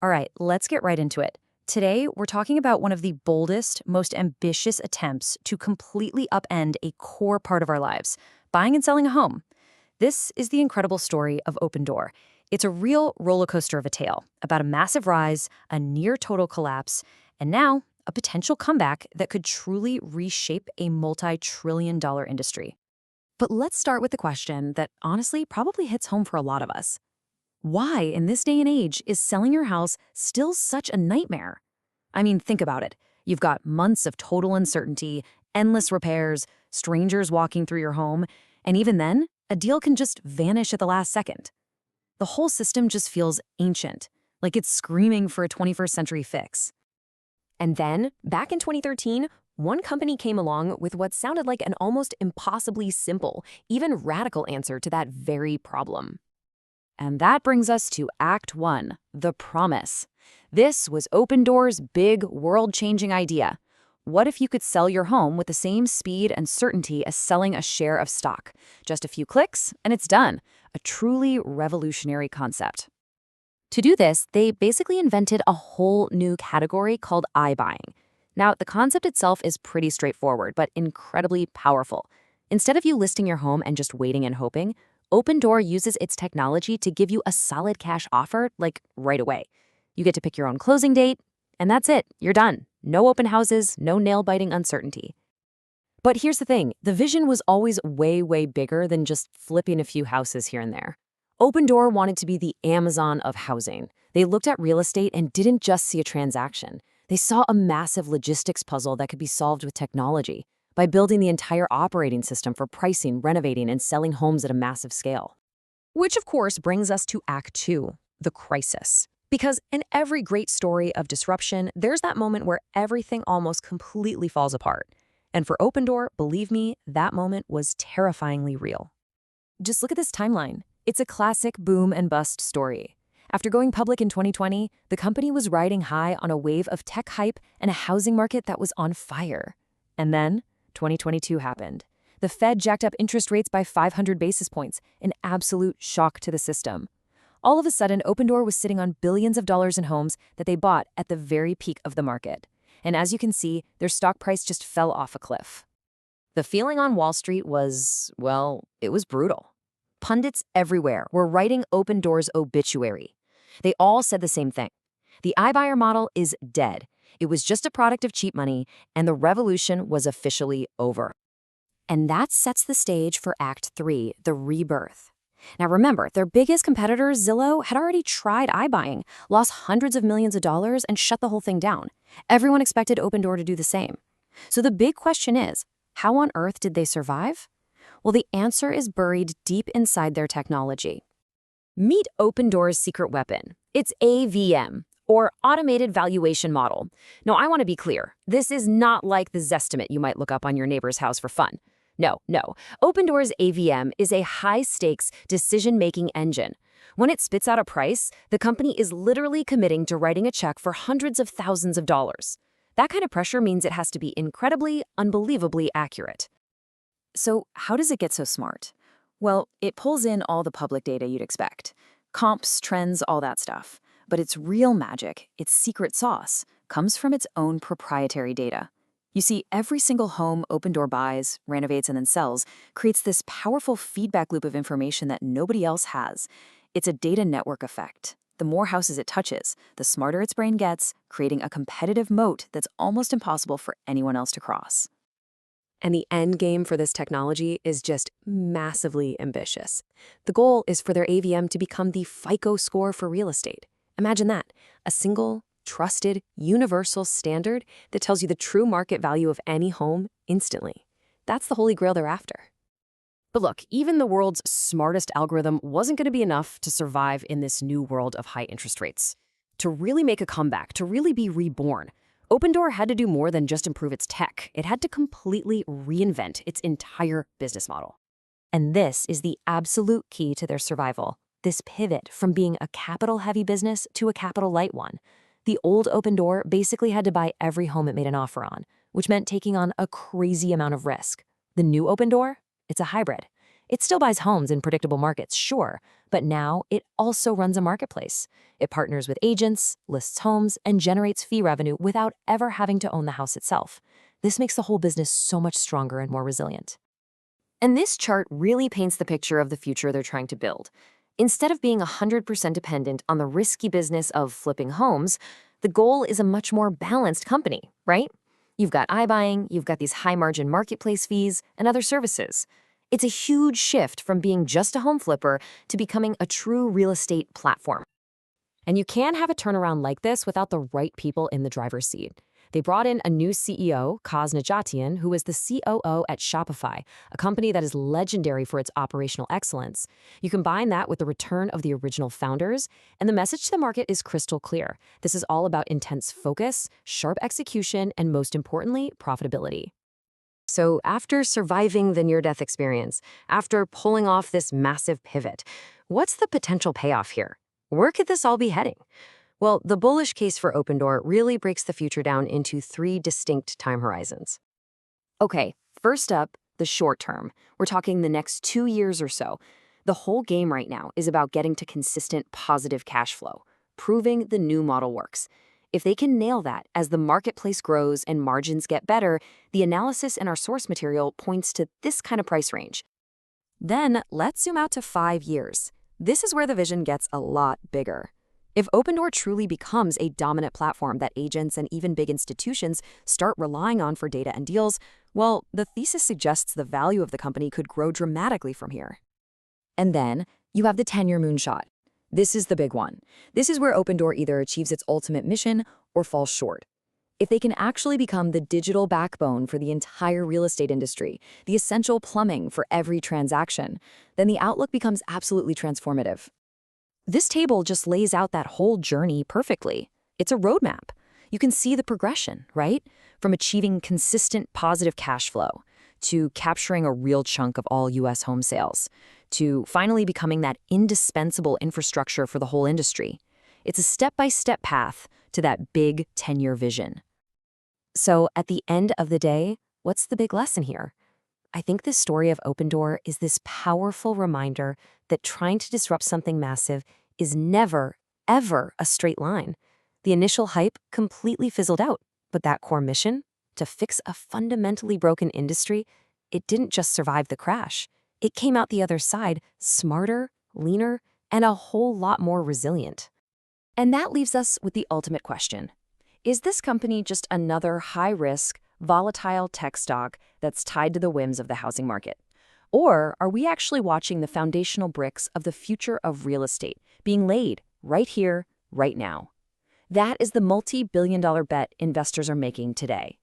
All right, let's get right into it. Today, we're talking about one of the boldest, most ambitious attempts to completely upend a core part of our lives, buying and selling a home. This is the incredible story of Opendoor. It's a real roller coaster of a tale about a massive rise, a near total collapse, and now a potential comeback that could truly reshape a multi-trillion-dollar industry. But let's start with the question that honestly probably hits home for a lot of us. Why, in this day and age, is selling your house still such a nightmare? I mean, think about it. You've got months of total uncertainty, endless repairs, strangers walking through your home, and even then, a deal can just vanish at the last second. The whole system just feels ancient, like it's screaming for a 21st century fix. And then, back in 2013, one company came along with what sounded like an almost impossibly simple, even radical answer to that very problem. And that brings us to Act 1, the promise. This was Opendoor's big, world-changing idea. What if you could sell your home with the same speed and certainty as selling a share of stock? Just a few clicks, and it's done. A truly revolutionary concept. To do this, they basically invented a whole new category called iBuying. Now, the concept itself is pretty straightforward, but incredibly powerful. Instead of you listing your home and just waiting and hoping, Opendoor uses its technology to give you a solid cash offer, like right away. You get to pick your own closing date, and that's it. You're done. No open houses, no nail-biting uncertainty. But here's the thing. The vision was always way, way bigger than just flipping a few houses here and there. Opendoor wanted to be the Amazon of housing. They looked at real estate and didn't just see a transaction. They saw a massive logistics puzzle that could be solved with technology by building the entire operating system for pricing, renovating, and selling homes at a massive scale. Which, of course, brings us to Act 2, the crisis. Because in every great story of disruption, there's that moment where everything almost completely falls apart. And for Opendoor, believe me, that moment was terrifyingly real. Just look at this timeline. It's a classic boom and bust story. After going public in 2020, the company was riding high on a wave of tech hype and a housing market that was on fire. And then 2022 happened. The Fed jacked up interest rates by 500 basis points, an absolute shock to the system. All of a sudden, Opendoor was sitting on billions of dollars in homes that they bought at the very peak of the market. And as you can see, their stock price just fell off a cliff. The feeling on Wall Street was, well, it was brutal. Pundits everywhere were writing Opendoor's obituary. They all said the same thing. The iBuyer model is dead. It was just a product of cheap money, and the revolution was officially over. And that sets the stage for Act 3, the rebirth. Now remember, their biggest competitor, Zillow, had already tried iBuying, lost hundreds of millions of dollars, and shut the whole thing down. Everyone expected Opendoor to do the same. So the big question is, how on earth did they survive? Well, the answer is buried deep inside their technology. Meet Opendoor's secret weapon. It's AVM, or Automated Valuation Model. Now, I want to be clear. This is not like the Zestimate you might look up on your neighbor's house for fun. No. Opendoor's AVM is a high-stakes decision-making engine. When it spits out a price, the company is literally committing to writing a check for hundreds of thousands of dollars. That kind of pressure means it has to be incredibly, unbelievably accurate. So how does it get so smart? Well, it pulls in all the public data you'd expect. Comps, trends, all that stuff. But its real magic, its secret sauce, comes from its own proprietary data. You see, every single home Opendoor buys, renovates, and then sells creates this powerful feedback loop of information that nobody else has. It's a data network effect. The more houses it touches, the smarter its brain gets, creating a competitive moat that's almost impossible for anyone else to cross. And the end game for this technology is just massively ambitious. The goal is for their AVM to become the FICO score for real estate. Imagine that, a single, trusted, universal standard that tells you the true market value of any home instantly. That's the holy grail they're after. But look, even the world's smartest algorithm wasn't going to be enough to survive in this new world of high interest rates. To really make a comeback, to really be reborn, Opendoor had to do more than just improve its tech. It had to completely reinvent its entire business model. And this is the absolute key to their survival. This pivot from being a capital-heavy business to a capital-light one. The old Opendoor basically had to buy every home it made an offer on, which meant taking on a crazy amount of risk. The new Opendoor? It's a hybrid. It still buys homes in predictable markets, sure, but now it also runs a marketplace. It partners with agents, lists homes, and generates fee revenue without ever having to own the house itself. This makes the whole business so much stronger and more resilient. And this chart really paints the picture of the future they're trying to build. Instead of being 100% dependent on the risky business of flipping homes, the goal is a much more balanced company, right? You've got iBuying, you've got these high-margin marketplace fees, and other services. It's a huge shift from being just a home flipper to becoming a true real estate platform. And you can't have a turnaround like this without the right people in the driver's seat. They brought in a new CEO, Kaz Najatian, who is the COO at Shopify, a company that is legendary for its operational excellence. You combine that with the return of the original founders, and the message to the market is crystal clear. This is all about intense focus, sharp execution, and most importantly, profitability. So after surviving the near-death experience, after pulling off this massive pivot, what's the potential payoff here? Where could this all be heading? Well, the bullish case for Opendoor really breaks the future down into 3 distinct time horizons. Okay, first up, the short term. We're talking the next 2 years or so. The whole game right now is about getting to consistent positive cash flow, proving the new model works. If they can nail that as the marketplace grows and margins get better, the analysis in our source material points to this kind of price range. Then let's zoom out to 5 years. This is where the vision gets a lot bigger. If Opendoor truly becomes a dominant platform that agents and even big institutions start relying on for data and deals, well, the thesis suggests the value of the company could grow dramatically from here. And then you have the 10-year moonshot. This is the big one. This is where Opendoor either achieves its ultimate mission or falls short. If they can actually become the digital backbone for the entire real estate industry, the essential plumbing for every transaction, then the outlook becomes absolutely transformative. This table just lays out that whole journey perfectly. It's a roadmap. You can see the progression, right? From achieving consistent positive cash flow, to capturing a real chunk of all U.S. home sales, to finally becoming that indispensable infrastructure for the whole industry. It's a step-by-step path to that big 10-year vision. So at the end of the day, what's the big lesson here? I think this story of Opendoor is this powerful reminder that trying to disrupt something massive is never, ever a straight line. The initial hype completely fizzled out, but that core mission, to fix a fundamentally broken industry, it didn't just survive the crash. It came out the other side smarter, leaner, and a whole lot more resilient. And that leaves us with the ultimate question. Is this company just another high-risk, volatile tech stock that's tied to the whims of the housing market? Or are we actually watching the foundational bricks of the future of real estate being laid right here, right now? That is the multi-billion-dollar bet investors are making today.